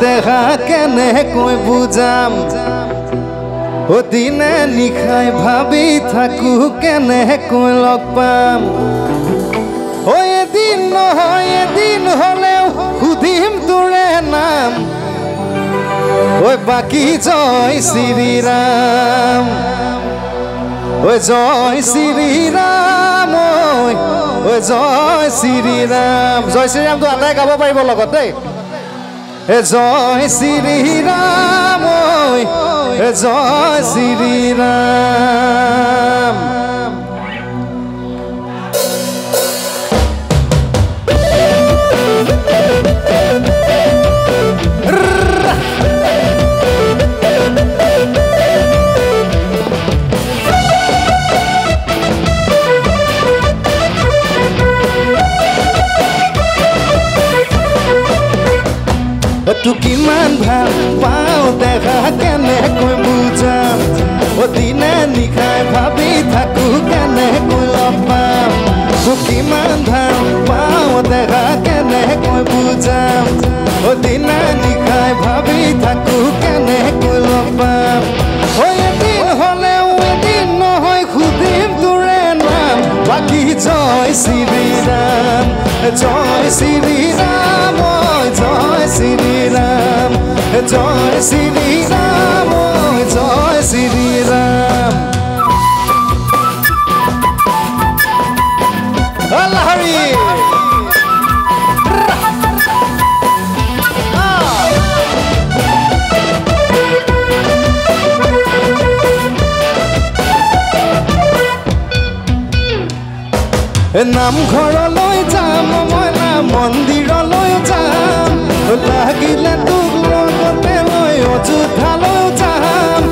দেখা কেনেকৈ বুজাম ও দিনে নিশাই ভাবি থাকো কেনেকৈ লগ পাম ও এদিন নহয় এদিন হলেও সুধিম তোৰে নাম ঐ বাকী জয় শ্ৰীৰাম ঐ জয় শ্ৰীৰাম ঐ জয় শ্ৰীৰাম তো আটাই গাব পাৰিব লগত দেই জয় শ্ৰীৰাম জয় শ্ৰীৰাম তু কিমান ভাল পাওঁ দেখা কেনেকৈ বুজাম ও দিনে নিশাই ভাবি থাকো কেনেকৈ লগ পাম তু কিমান ভাল পাওঁ দেখা কেনেকৈ বুজাম ও দিনে নিশাই ভাবি থাকো কেনেকৈ লগ পাম ও এদিন হলেও এদিন নহয় সুধিম তোৰে নাম বাকী জয় শ্ৰীৰাম জয় শ্ৰীৰাম জয় শ্ৰীৰাম জয় শ্ৰীৰাম জয় শ্ৰীৰাম আল্লাহ হৰি নামঘৰলৈ যাম মই মন্দিৰলৈ যাম লাগিলে তোক লগতে লৈ অযোধ্যালৈ যাম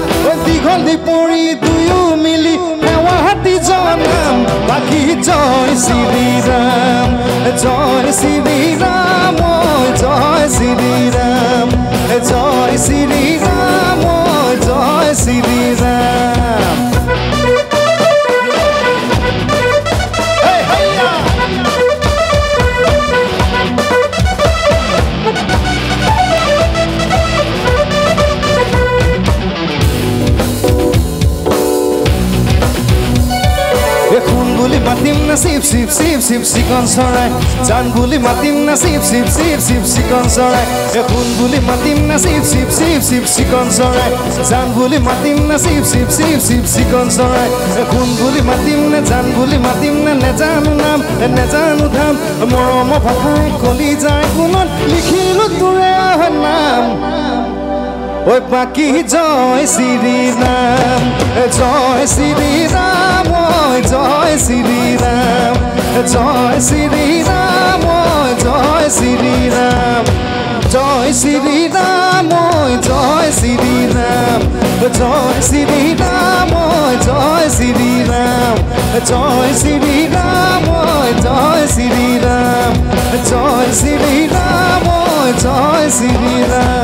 দীঘলী পৰি দুয়ো মিলি সেৱাহাতি জনাম বাকী জয় শ্ৰীৰাম জয় শ্ৰীৰাম জয় শ্ৰীৰাম জয় শ্ৰীৰাম জয় শ্ৰীৰাম খুন বুলি মাতিম না শিৱ শিৱ শিৱ শিৱ চিকন চৰাই জান বুলি মাতিম না শিৱ শিৱ শিৱ শিৱ চিকন চৰাই খুন বুলি মাতিম না শিৱ শিৱ শিৱ শিৱ চিকন চৰাই জান বুলি মাতিম না শিৱ শিৱ শিৱ শিৱ চিকন চৰাই খুন বুলি মাতিম না জান বুলি মাতিম না নেজানো নাম নেজানো ধাম মৰম ভাষাই কলি যায় কোনত লিখিলো তোৰে নাম ঐ বাকী জয় শ্ৰীৰাম জয় শ্ৰীৰাম জয় শ্ৰীৰাম জয় শ্ৰীৰাম জয় শ্ৰীৰাম জয় শ্ৰীৰাম জয় শ্ৰীৰাম জয় শ্ৰীৰাম জয় শ্ৰীৰাম জয় শ্ৰীৰাম জয় শ্ৰীৰাম জয় শ্ৰীৰাম জয় শ্ৰীৰাম